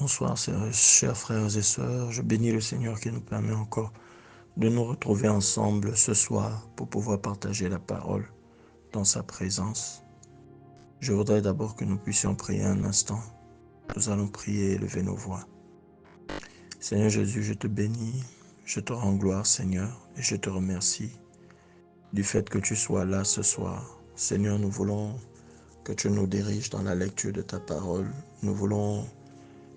Bonsoir, chers frères et sœurs. Je bénis le Seigneur qui nous permet encore de nous retrouver ensemble ce soir pour pouvoir partager la parole dans sa présence. Je voudrais d'abord que nous puissions prier un instant. Nous allons prier et lever nos voix. Seigneur Jésus, je te bénis, je te rends gloire, Seigneur, et je te remercie du fait que tu sois là ce soir. Seigneur, nous voulons que tu nous diriges dans la lecture de ta parole. Nous voulons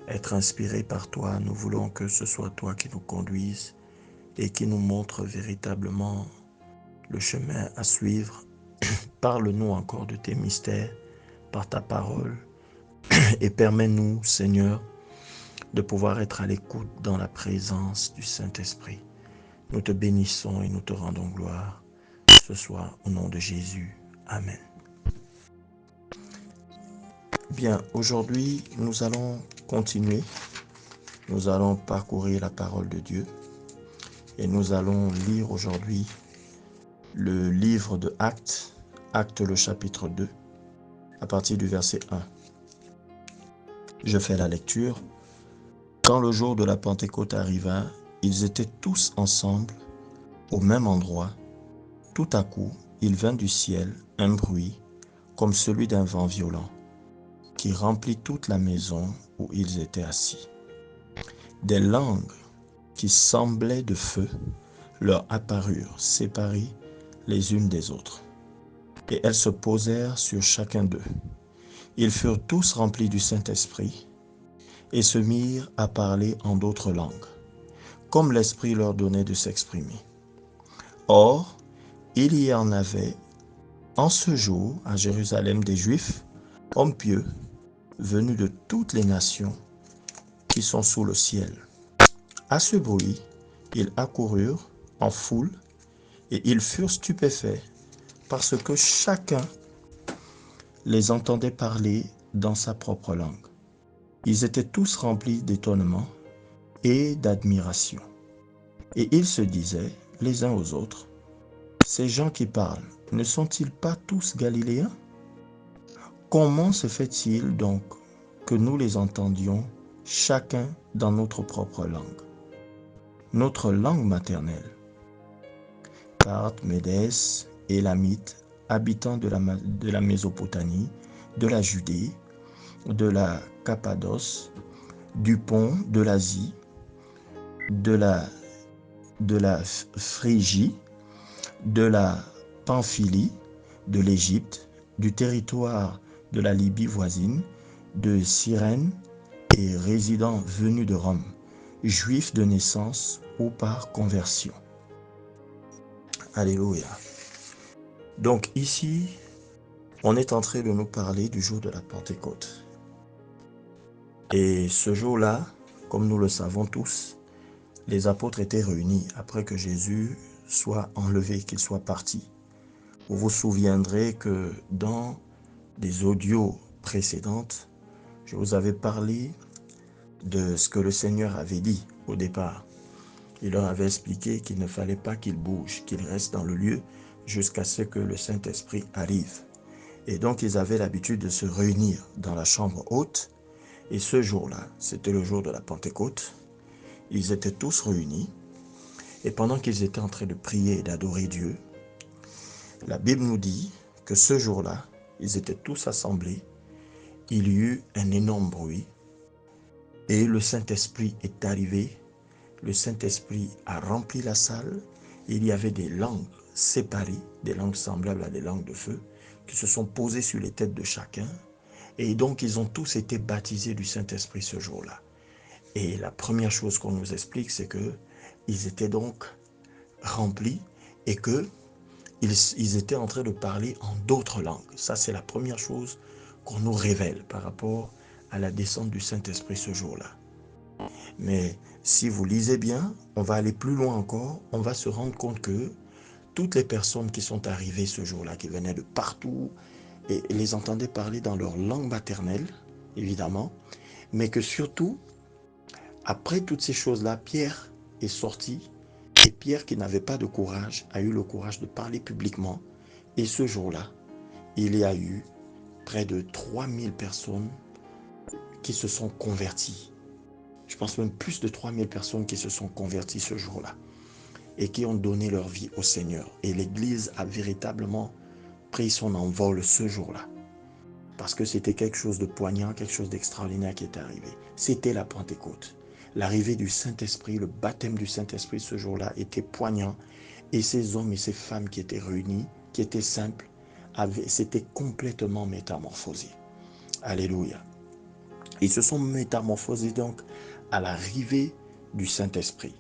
être inspirés par toi. Nous voulons que ce soit toi qui nous conduise et qui nous montre véritablement le chemin à suivre. Parle-nous encore de tes mystères par ta parole et permets-nous, Seigneur, de pouvoir être à l'écoute dans la présence du Saint-Esprit. Nous te bénissons et nous te rendons gloire ce soir au nom de Jésus. Amen. Bien, aujourd'hui, nous allons continuer. Nous allons parcourir la parole de Dieu et nous allons lire aujourd'hui le livre de Actes, Actes le chapitre 2, à partir du verset 1. Je fais la lecture. Quand le jour de la Pentecôte arriva, ils étaient tous ensemble, au même endroit. Tout à coup, il vint du ciel un bruit, comme celui d'un vent violent, qui remplit toute la maison où ils étaient assis. Des langues qui semblaient de feu leur apparurent, séparées les unes des autres, et elles se posèrent sur chacun d'eux. Ils furent tous remplis du Saint-Esprit et se mirent à parler en d'autres langues, comme l'Esprit leur donnait de s'exprimer. Or, il y en avait en ce jour à Jérusalem des Juifs, hommes pieux, venus de toutes les nations qui sont sous le ciel. À ce bruit, ils accoururent en foule et ils furent stupéfaits parce que chacun les entendait parler dans sa propre langue. Ils étaient tous remplis d'étonnement et d'admiration. Et ils se disaient les uns aux autres, ces gens qui parlent, ne sont-ils pas tous galiléens? Comment se fait-il donc que nous les entendions chacun dans notre propre langue, notre langue maternelle? Parthes, Médès, Élamites, habitants de la Mésopotamie, de la Judée, de la Cappadoce, du Pont, de l'Asie, de la Phrygie, de la Pamphylie, de l'Égypte, du territoire de la Libye voisine, de Cyrène et résidents venus de Rome, juifs de naissance ou par conversion. Alléluia. Donc ici, on est en train de nous parler du jour de la Pentecôte. Et ce jour-là, comme nous le savons tous, les apôtres étaient réunis après que Jésus soit enlevé, qu'il soit parti. Vous vous souviendrez que dans des audios précédentes, je vous avais parlé de ce que le Seigneur avait dit au départ. Il leur avait expliqué qu'il ne fallait pas qu'ils bougent, qu'ils restent dans le lieu jusqu'à ce que le Saint-Esprit arrive. Et donc ils avaient l'habitude de se réunir dans la chambre haute. Et ce jour-là, c'était le jour de la Pentecôte. Ils étaient tous réunis. Et pendant qu'ils étaient en train de prier et d'adorer Dieu, la Bible nous dit que ce jour-là, ils étaient tous assemblés. Il y eut un énorme bruit. Et le Saint-Esprit est arrivé. Le Saint-Esprit a rempli la salle. Il y avait des langues séparées, des langues semblables à des langues de feu, qui se sont posées sur les têtes de chacun. Et donc, ils ont tous été baptisés du Saint-Esprit ce jour-là. Et la première chose qu'on nous explique, c'est que ils étaient donc remplis et que ils étaient en train de parler en d'autres langues. Ça, c'est la première chose qu'on nous révèle par rapport à la descente du Saint-Esprit ce jour-là. Mais si vous lisez bien, on va aller plus loin encore. On va se rendre compte que toutes les personnes qui sont arrivées ce jour-là, qui venaient de partout, et les entendaient parler dans leur langue maternelle, évidemment, mais que surtout, après toutes ces choses-là, Pierre est sorti, et Pierre, qui n'avait pas de courage, a eu le courage de parler publiquement. Et ce jour-là, il y a eu près de 3000 personnes qui se sont converties. Je pense même plus de 3000 personnes qui se sont converties ce jour-là et qui ont donné leur vie au Seigneur. Et l'Église a véritablement pris son envol ce jour-là. Parce que c'était quelque chose de poignant, quelque chose d'extraordinaire qui est arrivé. C'était la Pentecôte. L'arrivée du Saint-Esprit, le baptême du Saint-Esprit ce jour-là était poignant. Et ces hommes et ces femmes qui étaient réunis, qui étaient simples, s'étaient complètement métamorphosés. Alléluia. Ils se sont métamorphosés donc à l'arrivée du Saint-Esprit.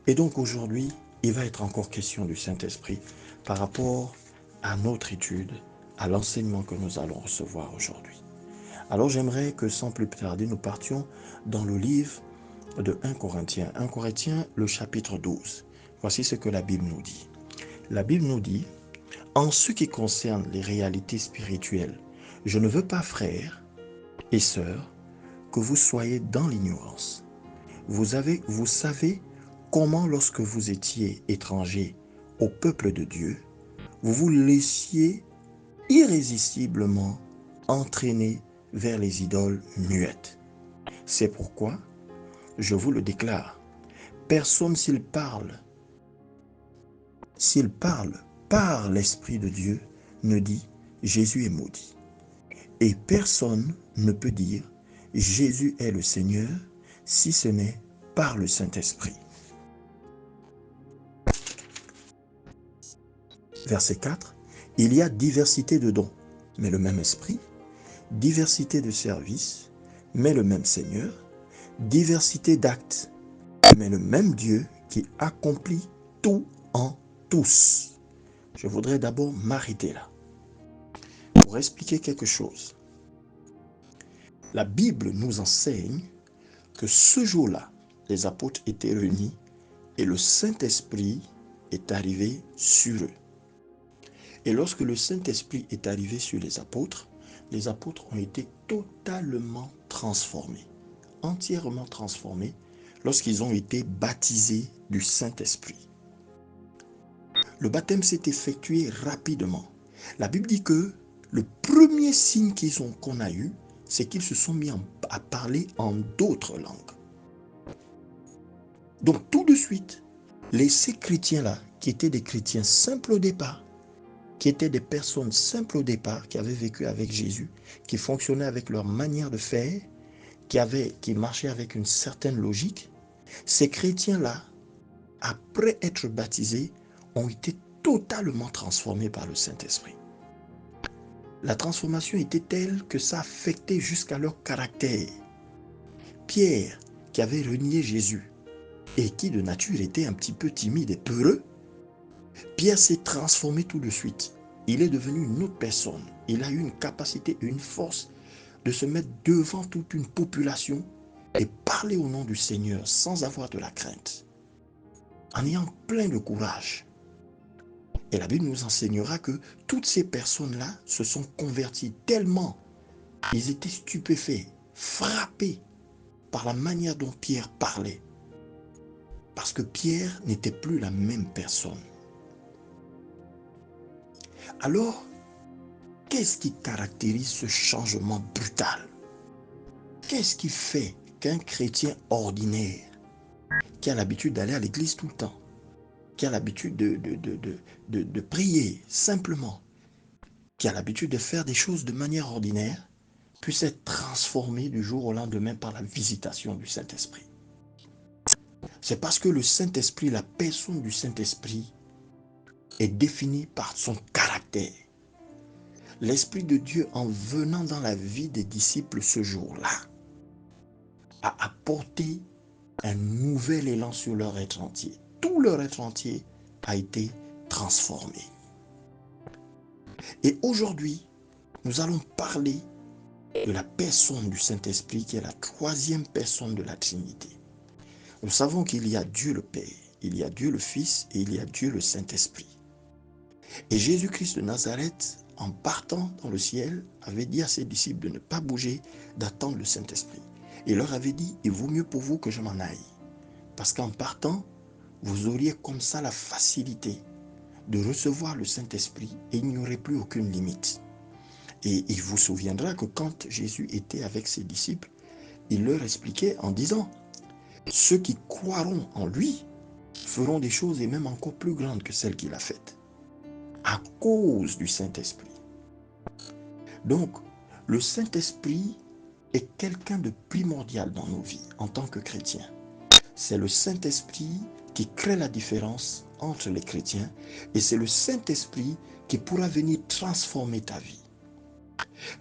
Et donc aujourd'hui, il va être encore question du Saint-Esprit par rapport à notre étude, à l'enseignement que nous allons recevoir aujourd'hui. Alors j'aimerais que sans plus tarder, nous partions dans le livre de 1 Corinthiens. 1 Corinthiens, le chapitre 12. Voici ce que la Bible nous dit. La Bible nous dit, en ce qui concerne les réalités spirituelles, je ne veux pas, frères et sœurs, que vous soyez dans l'ignorance. Vous savez comment, lorsque vous étiez étrangers au peuple de Dieu, vous vous laissiez irrésistiblement entraîner vers les idoles muettes. C'est pourquoi, je vous le déclare, personne s'il parle par l'Esprit de Dieu, ne dit Jésus est maudit. Et personne ne peut dire Jésus est le Seigneur si ce n'est par le Saint-Esprit. Verset 4. Il y a diversité de dons, mais le même Esprit, diversité de services, mais le même Seigneur, diversité d'actes, mais le même Dieu qui accomplit tout en tous. Je voudrais d'abord m'arrêter là pour expliquer quelque chose. La Bible nous enseigne que ce jour-là, les apôtres étaient réunis et le Saint-Esprit est arrivé sur eux. Et lorsque le Saint-Esprit est arrivé sur les apôtres ont été totalement transformés, entièrement transformés, lorsqu'ils ont été baptisés du Saint-Esprit. Le baptême s'est effectué rapidement. La Bible dit que le premier signe qu'on a eu, c'est qu'ils se sont mis à parler en d'autres langues. Donc tout de suite, ces chrétiens-là, qui étaient des chrétiens simples au départ, qui étaient des personnes simples au départ, qui avaient vécu avec Jésus, qui fonctionnaient avec leur manière de faire, qui marchaient avec une certaine logique, ces chrétiens-là, après être baptisés, ont été totalement transformés par le Saint-Esprit. La transformation était telle que ça affectait jusqu'à leur caractère. Pierre, qui avait renié Jésus et qui de nature était un petit peu timide et peureux, Pierre s'est transformé tout de suite. Il est devenu une autre personne. Il a eu une capacité, une force de se mettre devant toute une population et parler au nom du Seigneur sans avoir de la crainte, en ayant plein de courage. Et la Bible nous enseignera que toutes ces personnes-là se sont converties tellement ils étaient stupéfaits, frappés par la manière dont Pierre parlait. Parce que Pierre n'était plus la même personne. Alors, qu'est-ce qui caractérise ce changement brutal? Qu'est-ce qui fait qu'un chrétien ordinaire, qui a l'habitude d'aller à l'église tout le temps, qui a l'habitude de prier simplement, qui a l'habitude de faire des choses de manière ordinaire, puisse être transformé du jour au lendemain par la visitation du Saint-Esprit? C'est parce que le Saint-Esprit, la personne du Saint-Esprit, est définie par son caractère. L'Esprit de Dieu, en venant dans la vie des disciples ce jour-là, a apporté un nouvel élan sur leur être entier. Tout leur être entier a été transformé. Et aujourd'hui, nous allons parler de la personne du Saint-Esprit qui est la troisième personne de la Trinité. Nous savons qu'il y a Dieu le Père, il y a Dieu le Fils et il y a Dieu le Saint-Esprit. Et Jésus-Christ de Nazareth, en partant dans le ciel, avait dit à ses disciples de ne pas bouger, d'attendre le Saint-Esprit. Il leur avait dit, il vaut mieux pour vous que je m'en aille. Parce qu'en partant, vous auriez comme ça la facilité de recevoir le Saint-Esprit et il n'y aurait plus aucune limite. Et il vous souviendra que quand Jésus était avec ses disciples, il leur expliquait en disant, Ceux qui croiront en lui feront des choses et même encore plus grandes que celles qu'il a faites, à cause du Saint-Esprit. Donc, le Saint-Esprit est quelqu'un de primordial dans nos vies en tant que chrétiens. C'est le Saint-Esprit qui crée la différence entre les chrétiens et c'est le Saint-Esprit qui pourra venir transformer ta vie.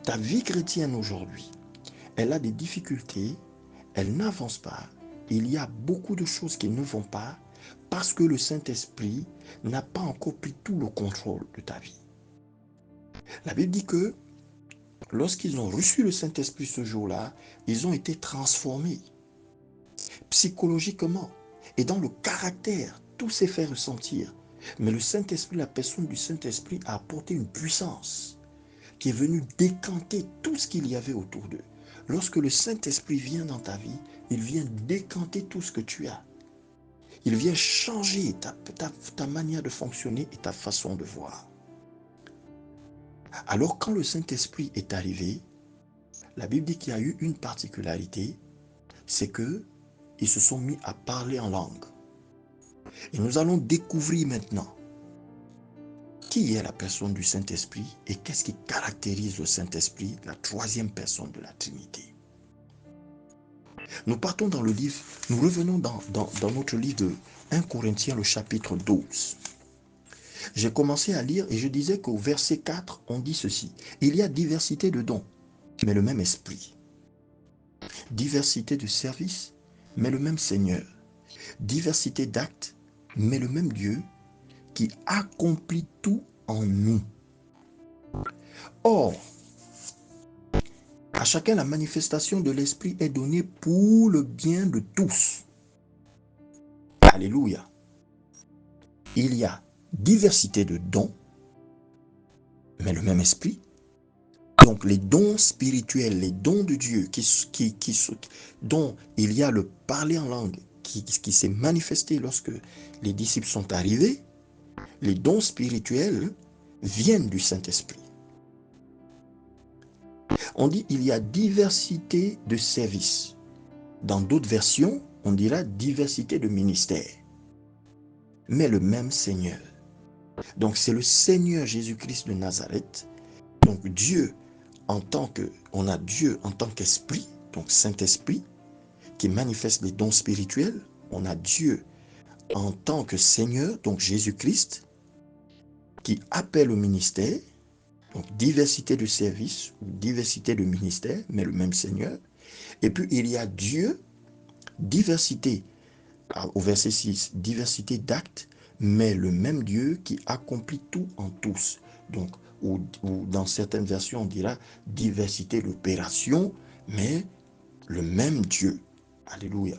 Ta vie chrétienne aujourd'hui, elle a des difficultés, elle n'avance pas. Il y a beaucoup de choses qui ne vont pas parce que le Saint-Esprit n'a pas encore pris tout le contrôle de ta vie. La Bible dit que lorsqu'ils ont reçu le Saint-Esprit ce jour-là, ils ont été transformés psychologiquement et dans le caractère. Tout s'est fait ressentir. Mais le Saint-Esprit, la personne du Saint-Esprit a apporté une puissance qui est venue décanter tout ce qu'il y avait autour d'eux. Lorsque le Saint-Esprit vient dans ta vie, il vient décanter tout ce que tu as. Il vient changer ta manière de fonctionner et ta façon de voir. Alors quand le Saint-Esprit est arrivé, la Bible dit qu'il y a eu une particularité, c'est que ils se sont mis à parler en langue. Et nous allons découvrir maintenant qui est la personne du Saint-Esprit et qu'est-ce qui caractérise le Saint-Esprit, la troisième personne de la Trinité. Nous partons dans le livre, nous revenons dans notre livre de 1 Corinthiens, le chapitre 12. J'ai commencé à lire et je disais qu'au verset 4, on dit ceci. Il y a diversité de dons, mais le même esprit. Diversité de services, mais le même Seigneur. Diversité d'actes, mais le même Dieu qui accomplit tout en nous. Or, à chacun la manifestation de l'Esprit est donnée pour le bien de tous. Alléluia. Il y a diversité de dons, mais le même Esprit. Donc les dons spirituels, les dons de Dieu dont il y a le parler en langue qui s'est manifesté lorsque les disciples sont arrivés, les dons spirituels viennent du Saint-Esprit. On dit il y a diversité de services. Dans d'autres versions, on dira diversité de ministères. Mais le même Seigneur. Donc c'est le Seigneur Jésus-Christ de Nazareth. Donc Dieu on a Dieu en tant qu'esprit, donc Saint-Esprit, qui manifeste les dons spirituels. On a Dieu en tant que Seigneur, donc Jésus-Christ, qui appelle au ministère, donc diversité de services, diversité de ministères, mais le même Seigneur. Et puis il y a Dieu, diversité, au verset 6, diversité d'actes, mais le même Dieu qui accomplit tout en tous. Donc, ou dans certaines versions, on dira diversité d'opérations, mais le même Dieu. Alléluia.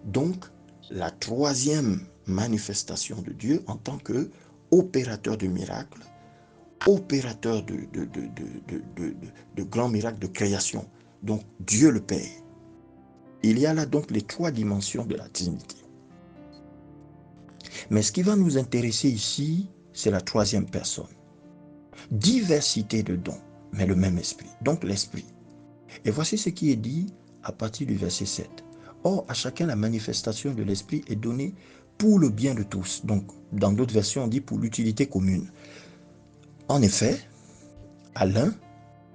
Donc, la troisième manifestation de Dieu en tant que opérateur de miracles, opérateur de grands miracles de création. Donc, Dieu le Père. Il y a là donc les trois dimensions de la Trinité. Mais ce qui va nous intéresser ici, c'est la troisième personne. Diversité de dons, mais le même esprit. Donc l'esprit. Et voici ce qui est dit à partir du verset 7. Or, à chacun la manifestation de l'esprit est donnée pour le bien de tous. Donc, dans d'autres versions, on dit pour l'utilité commune. En effet, à l'un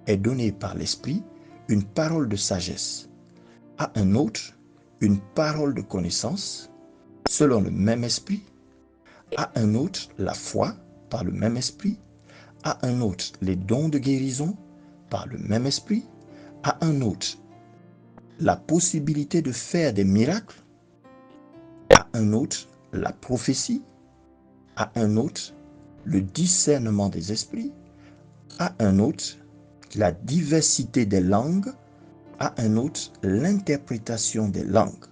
est donné par l'esprit une parole de sagesse, à un autre une parole de connaissance, selon le même esprit, à un autre la foi par le même esprit, à un autre les dons de guérison par le même esprit, à un autre la possibilité de faire des miracles, à un autre la prophétie, à un autre le discernement des esprits, à un autre la diversité des langues, à un autre l'interprétation des langues.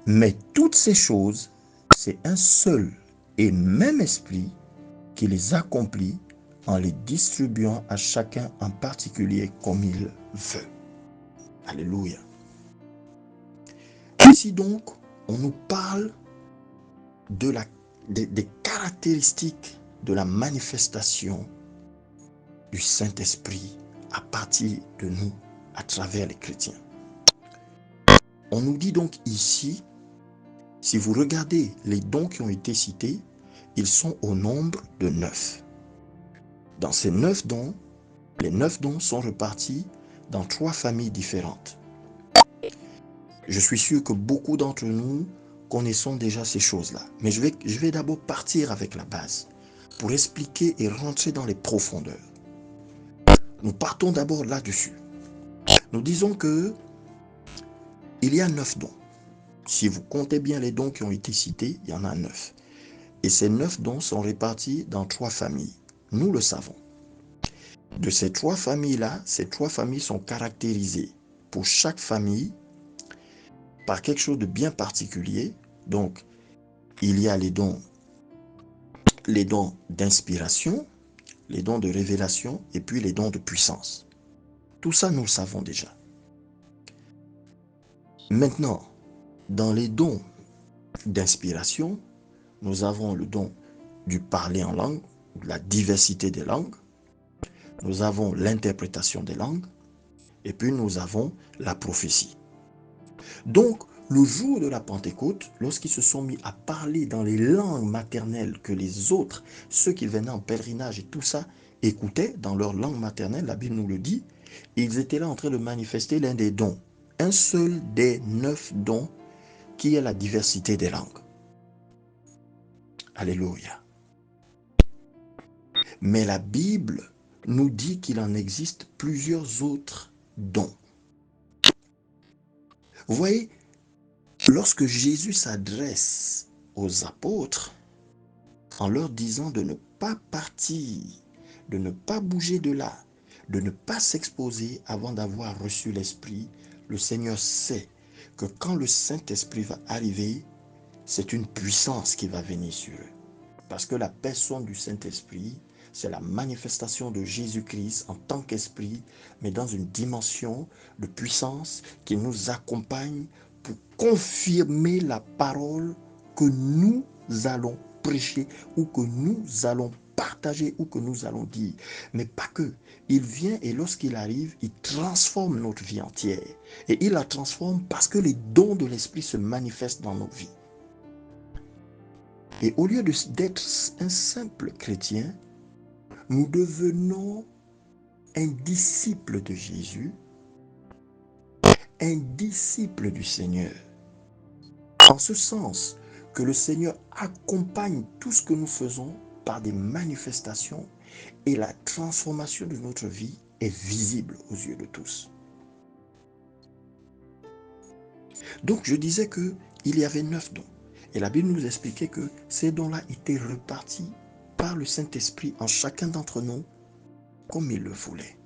Mais toutes ces choses, c'est un seul et même esprit qui les accomplit en les distribuant à chacun en particulier comme il veut. Alléluia. Ici donc, on nous parle des caractéristiques de la manifestation du Saint-Esprit à partir de nous, à travers les chrétiens. On nous dit donc ici, si vous regardez les dons qui ont été cités, ils sont au nombre de 9. Dans ces 9 dons, les 9 dons sont repartis dans 3 familles différentes. Je suis sûr que beaucoup d'entre nous connaissons déjà ces choses-là. Mais je vais d'abord partir avec la base pour expliquer et rentrer dans les profondeurs. Nous partons d'abord là-dessus. Nous disons que il y a 9 dons. Si vous comptez bien les dons qui ont été cités, il y en a 9. Et ces 9 dons sont répartis dans 3 familles. Nous le savons. De ces 3 familles-là, ces 3 familles sont caractérisées pour chaque famille par quelque chose de bien particulier. Donc, il y a les dons d'inspiration, les dons de révélation et puis les dons de puissance. Tout ça, nous le savons déjà. Maintenant, dans les dons d'inspiration, nous avons le don du parler en langue, la diversité des langues, nous avons l'interprétation des langues, et puis nous avons la prophétie. Donc, le jour de la Pentecôte, lorsqu'ils se sont mis à parler dans les langues maternelles que les autres, ceux qui venaient en pèlerinage et tout ça, écoutaient dans leur langue maternelle, la Bible nous le dit, ils étaient là en train de manifester l'un des dons, un seul des 9 dons qui est la diversité des langues. Alléluia. Mais la Bible nous dit qu'il en existe plusieurs autres dons. Vous voyez, lorsque Jésus s'adresse aux apôtres en leur disant de ne pas partir, de ne pas bouger de là, de ne pas s'exposer avant d'avoir reçu l'Esprit, le Seigneur sait que quand le Saint-Esprit va arriver, c'est une puissance qui va venir sur eux. Parce que la personne du Saint-Esprit, c'est la manifestation de Jésus-Christ en tant qu'Esprit, mais dans une dimension de puissance qui nous accompagne pour confirmer la parole que nous allons prêcher ou que nous allons partager ou que nous allons dire. Mais pas que. Il vient et lorsqu'il arrive, il transforme notre vie entière. Et il la transforme parce que les dons de l'Esprit se manifestent dans nos vies. Et au lieu d'être un simple chrétien, nous devenons un disciple de Jésus, un disciple du Seigneur. En ce sens que le Seigneur accompagne tout ce que nous faisons par des manifestations et la transformation de notre vie est visible aux yeux de tous. Donc je disais qu'il y avait 9 dons. Et la Bible nous expliquait que ces dons-là étaient repartis par le Saint-Esprit en chacun d'entre nous comme il le voulait.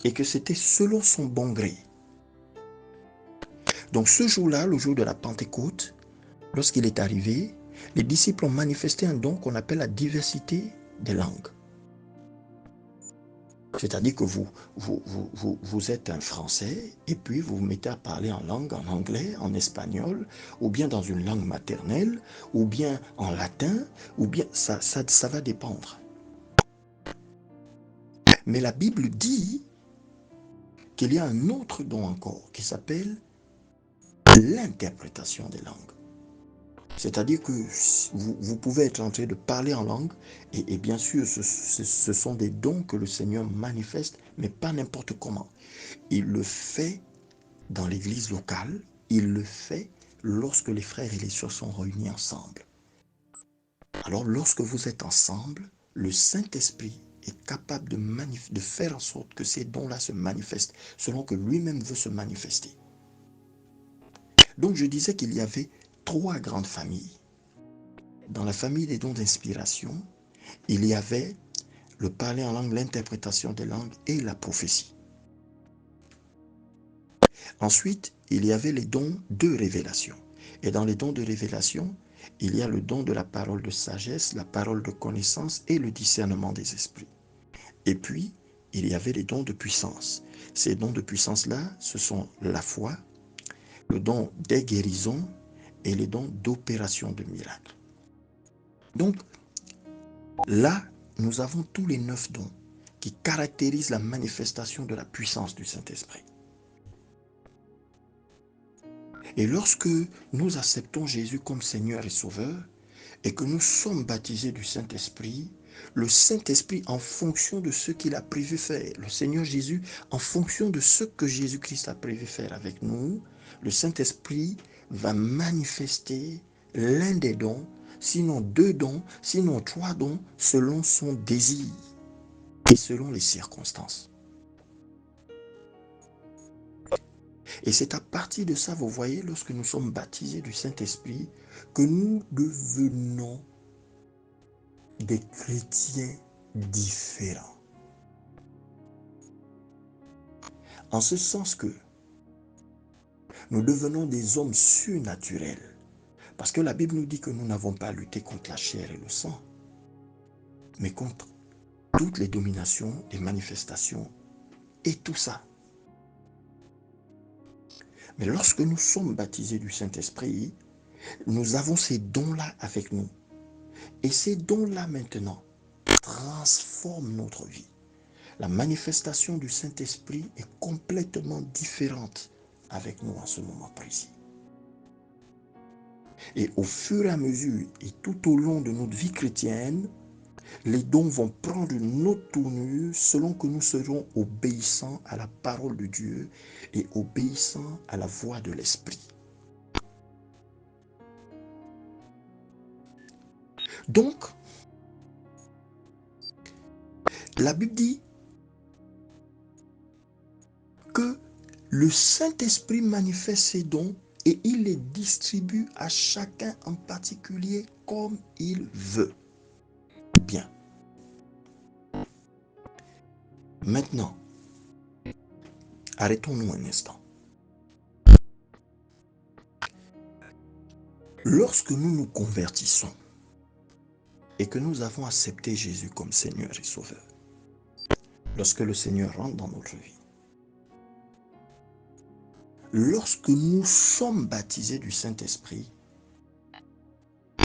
Et que c'était selon son bon gré. Donc ce jour-là, le jour de la Pentecôte, lorsqu'il est arrivé, les disciples ont manifesté un don qu'on appelle la diversité des langues. C'est-à-dire que vous êtes un Français et puis vous vous mettez à parler en langue, en anglais, en espagnol, ou bien dans une langue maternelle, ou bien en latin, ou bien ça va dépendre. Mais la Bible dit qu'il y a un autre don encore qui s'appelle l'interprétation des langues. C'est-à-dire que vous pouvez être en train de parler en langue et bien sûr ce sont des dons que le Seigneur manifeste, mais pas n'importe comment. Il le fait dans l'église locale, il le fait lorsque les frères et les sœurs sont réunis ensemble. Alors lorsque vous êtes ensemble, le Saint-Esprit est capable de faire en sorte que ces dons-là se manifestent selon que lui-même veut se manifester. Donc je disais qu'il y avait 3 grandes familles. Dans la famille des dons d'inspiration, il y avait le parler en langue, l'interprétation des langues et la prophétie. Ensuite, il y avait les dons de révélation. Et dans les dons de révélation, il y a le don de la parole de sagesse, la parole de connaissance et le discernement des esprits. Et puis, il y avait les dons de puissance. Ces dons de puissance-là, ce sont la foi, le don des guérisons et les dons d'opération de miracles. Donc, là, nous avons tous les 9 dons qui caractérisent la manifestation de la puissance du Saint-Esprit. Et lorsque nous acceptons Jésus comme Seigneur et Sauveur, et que nous sommes baptisés du Saint-Esprit, le Saint-Esprit, en fonction de ce qu'il a prévu faire, le Seigneur Jésus, en fonction de ce que Jésus-Christ a prévu faire avec nous, le Saint-Esprit va manifester l'un des dons, sinon 2 dons, sinon 3 dons, selon son désir et selon les circonstances. Et c'est à partir de ça, vous voyez, lorsque nous sommes baptisés du Saint-Esprit, que nous devenons des chrétiens différents. En ce sens que nous devenons des hommes surnaturels. Parce que la Bible nous dit que nous n'avons pas à lutter contre la chair et le sang, mais contre toutes les dominations, les manifestations et tout ça. Mais lorsque nous sommes baptisés du Saint-Esprit, nous avons ces dons-là avec nous. Et ces dons-là maintenant transforment notre vie. La manifestation du Saint-Esprit est complètement différente avec nous en ce moment précis. Et au fur et à mesure et tout au long de notre vie chrétienne, les dons vont prendre une autre tournure selon que nous serons obéissants à la parole de Dieu et obéissants à la voix de l'Esprit. Donc, la Bible dit que le Saint-Esprit manifeste ses dons et il les distribue à chacun en particulier comme il veut. Bien. Maintenant, arrêtons-nous un instant. Lorsque nous nous convertissons et que nous avons accepté Jésus comme Seigneur et Sauveur, lorsque le Seigneur rentre dans notre vie, lorsque nous sommes baptisés du Saint-Esprit,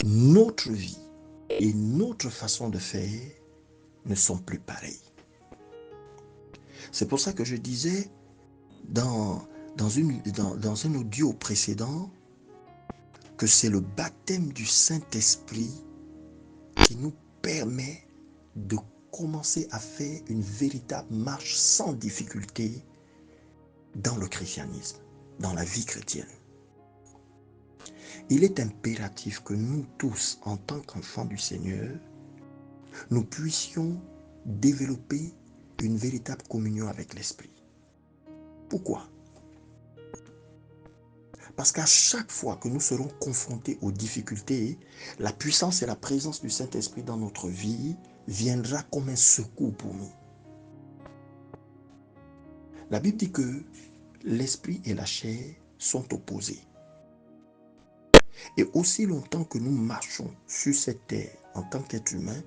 notre vie et notre façon de faire ne sont plus pareilles. C'est pour ça que je disais dans un audio précédent que c'est le baptême du Saint-Esprit qui nous permet de commencer à faire une véritable marche sans difficulté dans le christianisme, dans la vie chrétienne. Il est impératif que nous tous, en tant qu'enfants du Seigneur, nous puissions développer une véritable communion avec l'Esprit. Pourquoi? Parce qu'à chaque fois que nous serons confrontés aux difficultés, la puissance et la présence du Saint-Esprit dans notre vie viendra comme un secours pour nous. La Bible dit que l'esprit et la chair sont opposés. Et aussi longtemps que nous marchons sur cette terre en tant qu'être humain,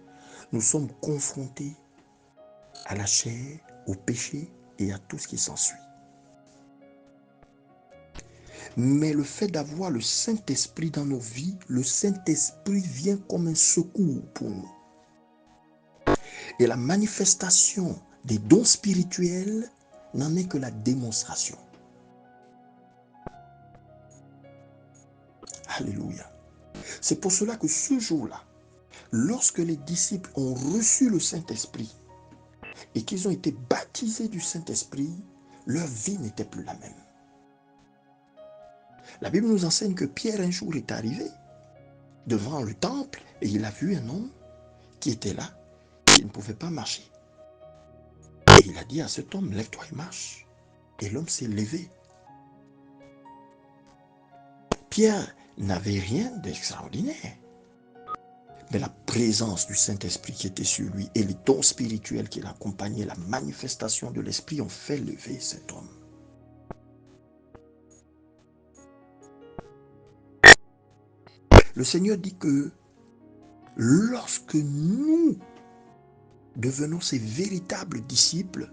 nous sommes confrontés à la chair, au péché et à tout ce qui s'ensuit. Mais le fait d'avoir le Saint-Esprit dans nos vies, le Saint-Esprit vient comme un secours pour nous. Et la manifestation des dons spirituels n'en est que la démonstration. Alléluia. C'est pour cela que ce jour-là, lorsque les disciples ont reçu le Saint-Esprit et qu'ils ont été baptisés du Saint-Esprit, leur vie n'était plus la même. La Bible nous enseigne que Pierre un jour est arrivé devant le temple et il a vu un homme qui était là, qui ne pouvait pas marcher. Et il a dit à cet homme, lève-toi et marche. Et l'homme s'est levé. Pierre n'avait rien d'extraordinaire. Mais la présence du Saint-Esprit qui était sur lui et les dons spirituels qui l'accompagnaient, la manifestation de l'Esprit ont fait lever cet homme. Le Seigneur dit que lorsque nous devenons ces véritables disciples,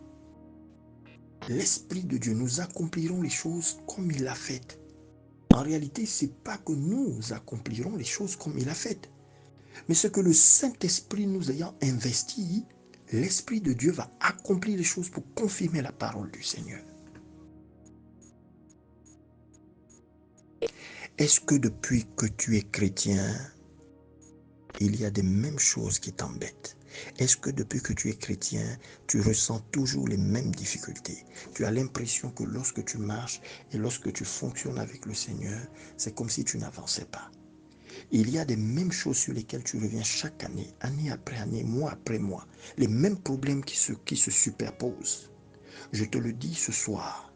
l'Esprit de Dieu, nous accomplirons les choses comme il l'a fait. En réalité, ce n'est pas que nous accomplirons les choses comme il a fait, mais ce que le Saint-Esprit nous ayant investi, l'Esprit de Dieu va accomplir les choses pour confirmer la parole du Seigneur. Est-ce que depuis que tu es chrétien, il y a des mêmes choses qui t'embêtent? Est-ce que depuis que tu es chrétien, tu ressens toujours les mêmes difficultés? Tu as l'impression que lorsque tu marches et lorsque tu fonctionnes avec le Seigneur, c'est comme si tu n'avançais pas. Il y a des mêmes choses sur lesquelles tu reviens chaque année, année après année, mois après mois. Les mêmes problèmes qui se superposent. Je te le dis ce soir.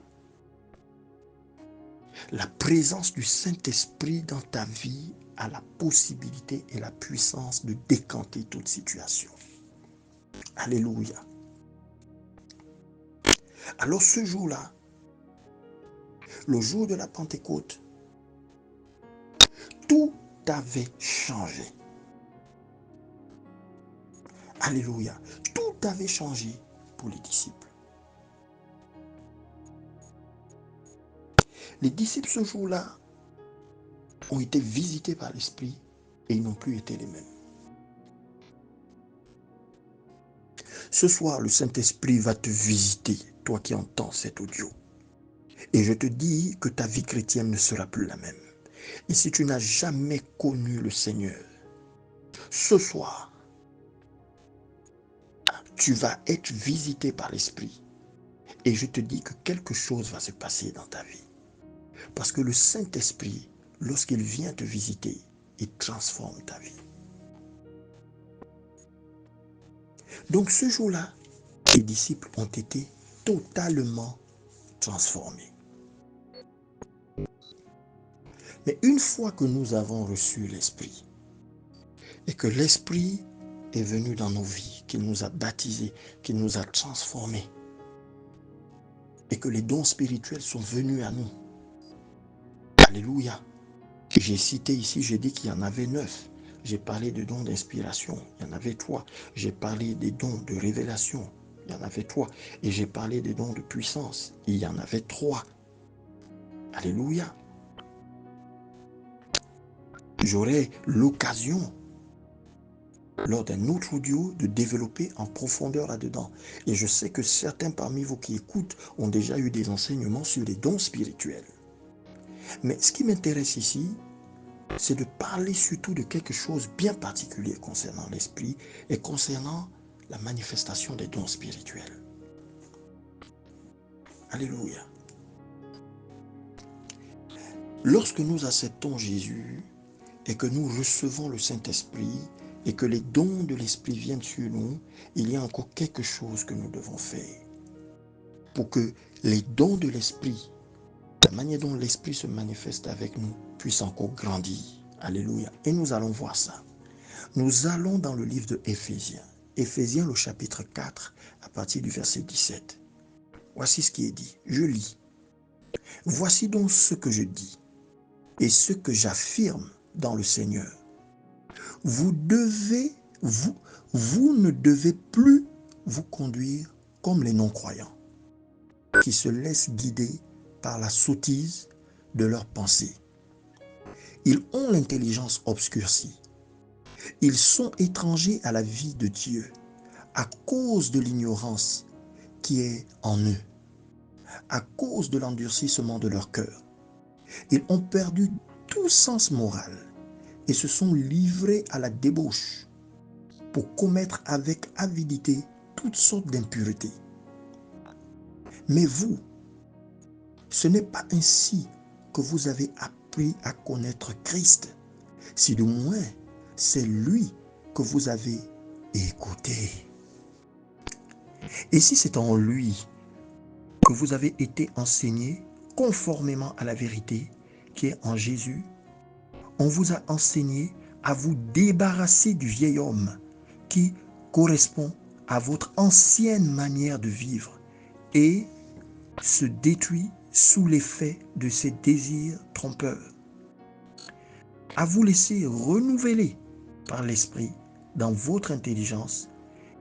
La présence du Saint-Esprit dans ta vie a la possibilité et la puissance de décanter toute situation. Alléluia. Alors ce jour-là, le jour de la Pentecôte, tout avait changé. Alléluia. Tout avait changé pour les disciples. Les disciples ce jour-là ont été visités par l'Esprit et ils n'ont plus été les mêmes. Ce soir, le Saint-Esprit va te visiter, toi qui entends cet audio. Et je te dis que ta vie chrétienne ne sera plus la même. Et si tu n'as jamais connu le Seigneur, ce soir, tu vas être visité par l'Esprit. Et je te dis que quelque chose va se passer dans ta vie. Parce que le Saint-Esprit, lorsqu'il vient te visiter, il transforme ta vie. Donc ce jour-là, les disciples ont été totalement transformés. Mais une fois que nous avons reçu l'Esprit, et que l'Esprit est venu dans nos vies, qu'il nous a baptisés, qu'il nous a transformés, et que les dons spirituels sont venus à nous. Alléluia. J'ai cité ici, j'ai dit qu'il y en avait 9. J'ai parlé de dons d'inspiration, il y en avait 3. J'ai parlé des dons de révélation, il y en avait 3. Et j'ai parlé des dons de puissance, il y en avait 3. Alléluia. J'aurai l'occasion, lors d'un autre audio, de développer en profondeur là-dedans. Et je sais que certains parmi vous qui écoutent ont déjà eu des enseignements sur les dons spirituels. Mais ce qui m'intéresse ici, c'est de parler surtout de quelque chose bien particulier concernant l'esprit et concernant la manifestation des dons spirituels. Alléluia. Lorsque nous acceptons Jésus et que nous recevons le Saint-Esprit et que les dons de l'Esprit viennent sur nous, il y a encore quelque chose que nous devons faire pour que les dons de l'Esprit, la manière dont l'Esprit se manifeste avec nous, puissent encore grandir. Alléluia. Et nous allons voir ça. Nous allons dans le livre de Éphésiens. Éphésiens, le chapitre 4, à partir du verset 17. Voici ce qui est dit. Je lis. Voici donc ce que je dis et ce que j'affirme dans le Seigneur. Vous ne devez plus vous conduire comme les non-croyants qui se laissent guider par la sottise de leurs pensées. Ils ont l'intelligence obscurcie. Ils sont étrangers à la vie de Dieu à cause de l'ignorance qui est en eux, à cause de l'endurcissement de leur cœur. Ils ont perdu tout sens moral et se sont livrés à la débauche pour commettre avec avidité toutes sortes d'impuretés. Mais vous, ce n'est pas ainsi que vous avez appris à connaître Christ, si du moins c'est lui que vous avez écouté. Et si c'est en lui que vous avez été enseigné conformément à la vérité qui est en Jésus, on vous a enseigné à vous débarrasser du vieil homme qui correspond à votre ancienne manière de vivre et se détruit sous l'effet de ses désirs trompeurs. À vous laisser renouveler par l'Esprit dans votre intelligence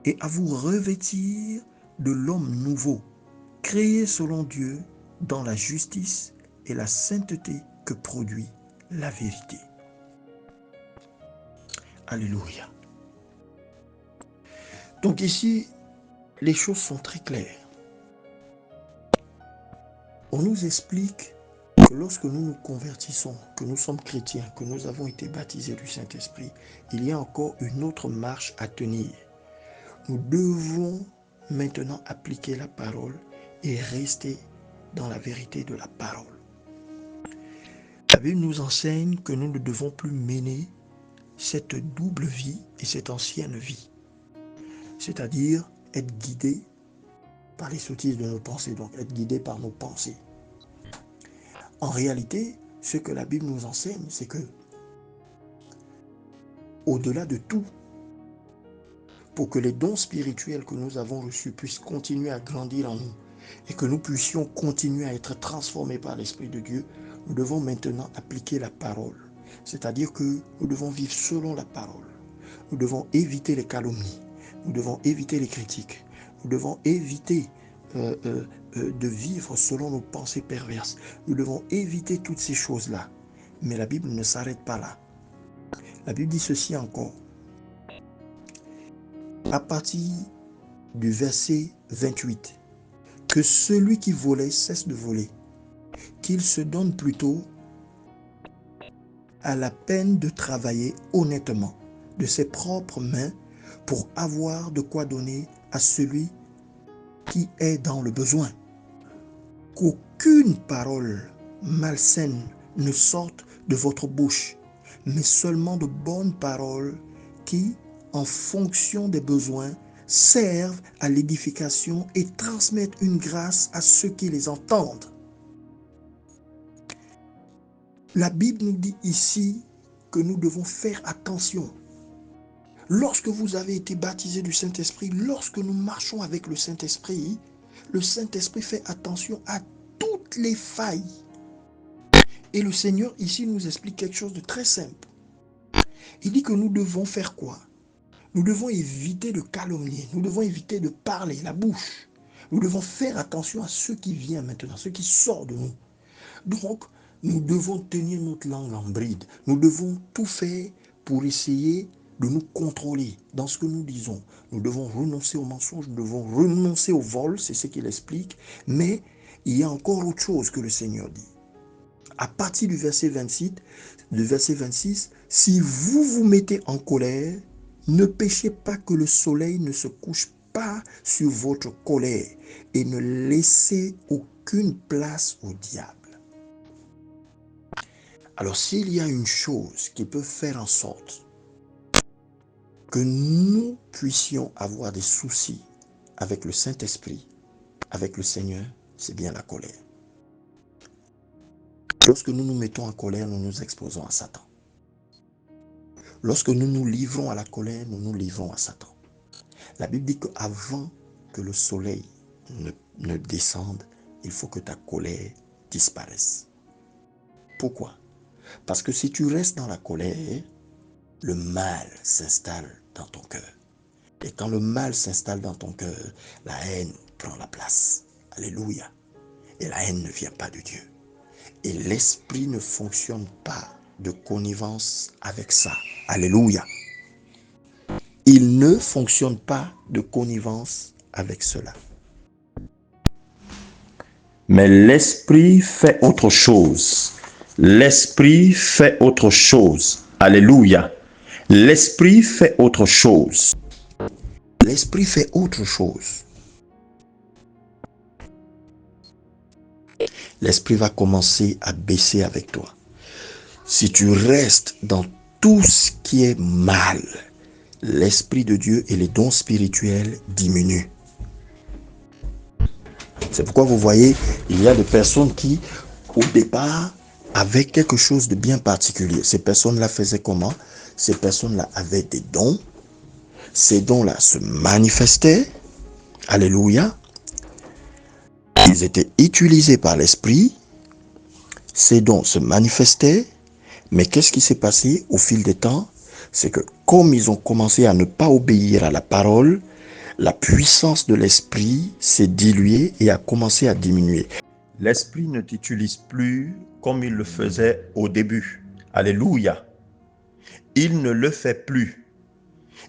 et à vous revêtir de l'homme nouveau, créé selon Dieu dans la justice et la sainteté que produit la vérité. Alléluia. Donc ici, les choses sont très claires. On nous explique que lorsque nous nous convertissons, que nous sommes chrétiens, que nous avons été baptisés du Saint-Esprit, il y a encore une autre marche à tenir. Nous devons maintenant appliquer la parole et rester dans la vérité de la parole. La Bible nous enseigne que nous ne devons plus mener cette double vie et cette ancienne vie. C'est-à-dire être guidé par les sottises de nos pensées, donc être guidé par nos pensées. En réalité, ce que la Bible nous enseigne, c'est que, au-delà de tout, pour que les dons spirituels que nous avons reçus puissent continuer à grandir en nous et que nous puissions continuer à être transformés par l'Esprit de Dieu, nous devons maintenant appliquer la parole. C'est-à-dire que nous devons vivre selon la parole. Nous devons éviter les calomnies. Nous devons éviter les critiques. Nous devons éviter de vivre selon nos pensées perverses. Nous devons éviter toutes ces choses-là. Mais la Bible ne s'arrête pas là. La Bible dit ceci encore. À partir du verset 28, que celui qui volait cesse de voler, qu'il se donne plutôt à la peine de travailler honnêtement de ses propres mains pour avoir de quoi donner à celui qui est dans le besoin. Qu'aucune parole malsaine ne sorte de votre bouche, mais seulement de bonnes paroles qui, en fonction des besoins, servent à l'édification et transmettent une grâce à ceux qui les entendent. La Bible nous dit ici que nous devons faire attention. Lorsque vous avez été baptisé du Saint-Esprit, lorsque nous marchons avec le Saint-Esprit fait attention à toutes les failles. Et le Seigneur ici nous explique quelque chose de très simple. Il dit que nous devons faire quoi? Nous devons éviter de calomnier, nous devons éviter de parler la bouche. Nous devons faire attention à ce qui vient maintenant, ce qui sort de nous. Donc, nous devons tenir notre langue en bride. Nous devons tout faire pour essayer de nous contrôler dans ce que nous disons. Nous devons renoncer au mensonge, nous devons renoncer au vol, c'est ce qu'il explique. Mais il y a encore autre chose que le Seigneur dit. À partir du verset 26, si vous vous mettez en colère, ne péchez pas que le soleil ne se couche pas sur votre colère et ne laissez aucune place au diable. Alors s'il y a une chose qui peut faire en sorte que nous puissions avoir des soucis avec le Saint-Esprit, avec le Seigneur, c'est bien la colère. Lorsque nous nous mettons en colère, nous nous exposons à Satan. Lorsque nous nous livrons à la colère, nous nous livrons à Satan. La Bible dit qu'avant que le soleil ne descende, il faut que ta colère disparaisse. Pourquoi? Parce que si tu restes dans la colère, le mal s'installe dans ton cœur. Et quand le mal s'installe dans ton cœur, la haine prend la place. Alléluia. Et la haine ne vient pas de Dieu. Et l'esprit ne fonctionne pas de connivence avec ça. Alléluia. Il ne fonctionne pas de connivence avec cela. Mais l'esprit fait autre chose. L'esprit fait autre chose. Alléluia. L'esprit fait autre chose. L'esprit fait autre chose. L'esprit va commencer à baisser avec toi. Si tu restes dans tout ce qui est mal, l'Esprit de Dieu et les dons spirituels diminuent. C'est pourquoi vous voyez, il y a des personnes qui, au départ, avaient quelque chose de bien particulier. Ces personnes-là faisaient comment? Ces personnes-là avaient des dons. Ces dons-là se manifestaient. Alléluia. Ils étaient utilisés par l'Esprit. Ces dons se manifestaient. Mais qu'est-ce qui s'est passé au fil des temps? C'est que comme ils ont commencé à ne pas obéir à la parole, la puissance de l'esprit s'est diluée et a commencé à diminuer. L'esprit ne t'utilise plus comme il le faisait au début. Alléluia. Il ne le fait plus.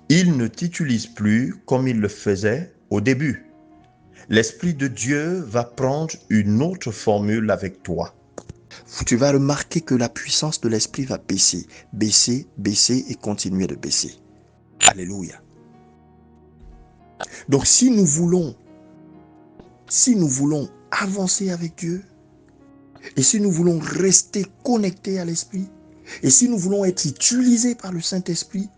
Il ne t'utilise plus comme il le faisait au début. L'Esprit de Dieu va prendre une autre formule avec toi. tu vas remarquer que la puissance de l'esprit va baisser, baisser, baisser et continuer de baisser. Alléluia. Donc si nous voulons avancer avec Dieu, et si nous voulons rester connectés à l'esprit, et si nous voulons être utilisés par le Saint-Esprit,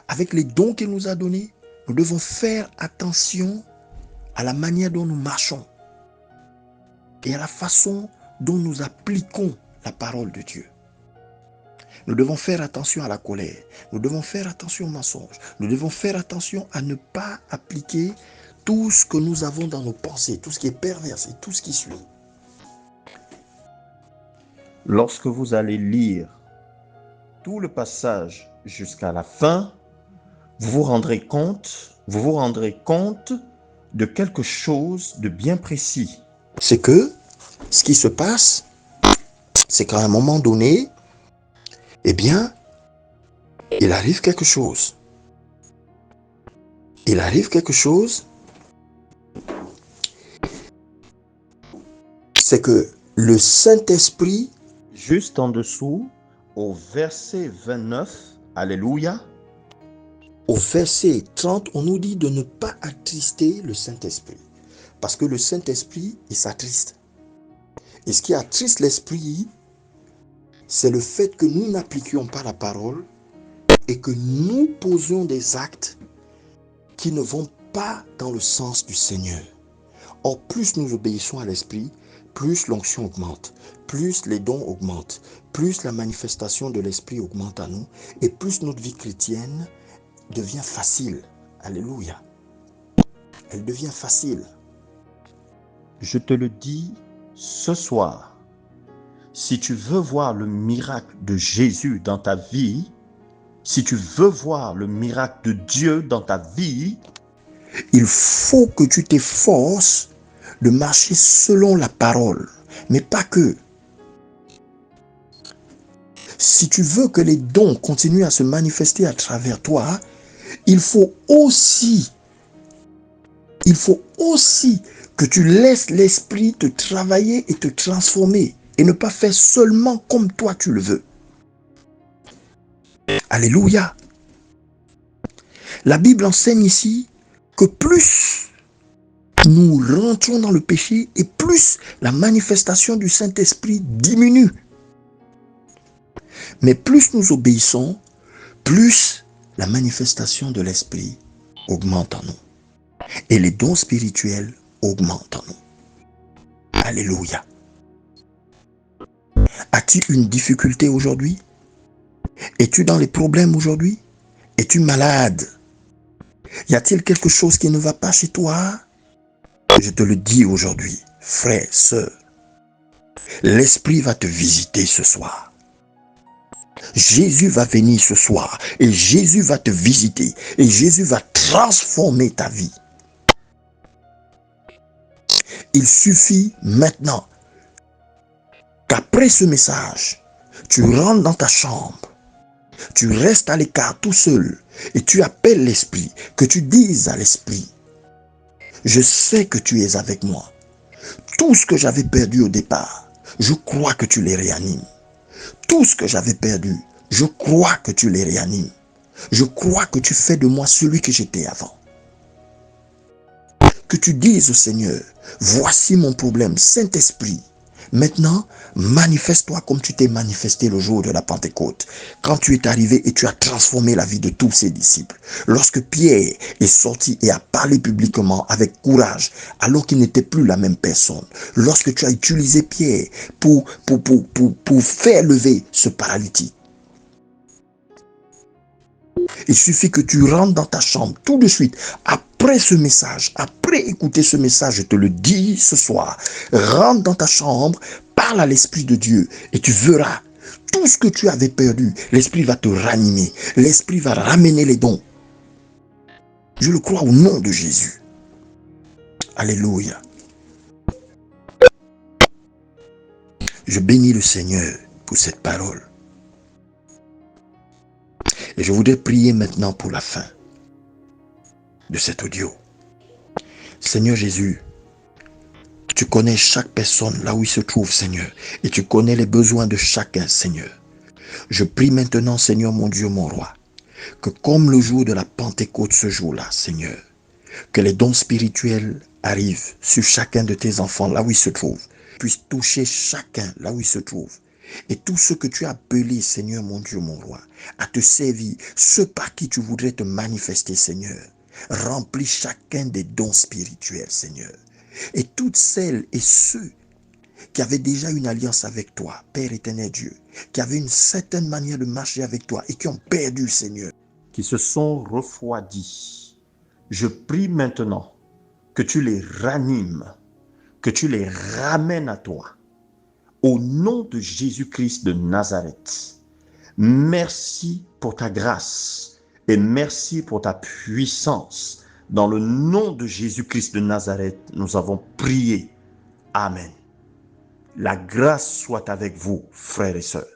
avec les dons qu'il nous a donnés, nous devons faire attention à la manière dont nous marchons et à la façon dont nous appliquons la parole de Dieu. Nous devons faire attention à la colère. Nous devons faire attention au mensonge. Nous devons faire attention à ne pas appliquer tout ce que nous avons dans nos pensées, tout ce qui est perversé, tout ce qui suit. Lorsque vous allez lire tout le passage jusqu'à la fin, vous vous rendrez compte de quelque chose de bien précis. C'est que ce qui se passe, c'est qu'à un moment donné, eh bien, il arrive quelque chose. Il arrive quelque chose. C'est que le Saint-Esprit, juste en dessous, au verset 29, alléluia, au verset 30, on nous dit de ne pas attrister le Saint-Esprit. Parce que le Saint-Esprit, il s'attriste. Et ce qui attriste l'Esprit, c'est le fait que nous n'appliquions pas la parole et que nous posions des actes qui ne vont pas dans le sens du Seigneur. Or, plus nous obéissons à l'Esprit, plus l'onction augmente, plus les dons augmentent, plus la manifestation de l'Esprit augmente à nous et plus notre vie chrétienne devient facile. Alléluia. Elle devient facile. Je te le dis ce soir. Si tu veux voir le miracle de Jésus dans ta vie, si tu veux voir le miracle de Dieu dans ta vie, il faut que tu t'efforces de marcher selon la parole, mais pas que. Si tu veux que les dons continuent à se manifester à travers toi, il faut aussi que tu laisses l'Esprit te travailler et te transformer et ne pas faire seulement comme toi tu le veux. Alléluia. La Bible enseigne ici que plus nous rentrons dans le péché et plus la manifestation du Saint-Esprit diminue. Mais plus nous obéissons, plus la manifestation de l'Esprit augmente en nous. Et les dons spirituels augmentent en nous. Alléluia. As-tu une difficulté aujourd'hui? Es-tu dans les problèmes aujourd'hui? Es-tu malade? Y a-t-il quelque chose qui ne va pas chez toi? Je te le dis aujourd'hui, frère, sœur, l'Esprit va te visiter ce soir. Jésus va venir ce soir et Jésus va te visiter et Jésus va transformer ta vie. Il suffit maintenant qu'après ce message, tu rentres dans ta chambre, tu restes à l'écart tout seul et tu appelles l'Esprit, que tu dises à l'Esprit, je sais que tu es avec moi. Tout ce que j'avais perdu au départ, je crois que tu les réanimes. Tout ce que j'avais perdu, je crois que tu les réanimes. Je crois que tu fais de moi celui que j'étais avant. Que tu dises au Seigneur, voici mon problème, Saint-Esprit. Maintenant, manifeste-toi comme tu t'es manifesté le jour de la Pentecôte, quand tu es arrivé et tu as transformé la vie de tous ses disciples. Lorsque Pierre est sorti et a parlé publiquement avec courage, alors qu'il n'était plus la même personne. Lorsque tu as utilisé Pierre pour faire lever ce paralytique. Il suffit que tu rentres dans ta chambre tout de suite, après ce message, après écouter ce message, je te le dis ce soir, rentre dans ta chambre, parle à l'Esprit de Dieu et tu verras tout ce que tu avais perdu. L'Esprit va te ranimer, l'Esprit va ramener les dons. Je le crois au nom de Jésus. Alléluia. Je bénis le Seigneur pour cette parole. Et je voudrais prier maintenant pour la fin de cet audio. Seigneur Jésus, tu connais chaque personne là où il se trouve, Seigneur. Et tu connais les besoins de chacun, Seigneur. Je prie maintenant, Seigneur, mon Dieu, mon roi, que comme le jour de la Pentecôte, ce jour-là, Seigneur, que les dons spirituels arrivent sur chacun de tes enfants là où ils se trouvent, puissent toucher chacun là où il se trouve. Et tout ce que tu as appelé, Seigneur, mon Dieu, mon roi, à te servir, ce par qui tu voudrais te manifester, Seigneur, remplis chacun des dons spirituels, Seigneur. Et toutes celles et ceux qui avaient déjà une alliance avec toi, Père éternel Dieu, qui avaient une certaine manière de marcher avec toi et qui ont perdu, Seigneur, qui se sont refroidis. Je prie maintenant que tu les ranimes, que tu les ramènes à toi. Au nom de Jésus-Christ de Nazareth, merci pour ta grâce et merci pour ta puissance. Dans le nom de Jésus-Christ de Nazareth, nous avons prié. Amen. La grâce soit avec vous, frères et sœurs.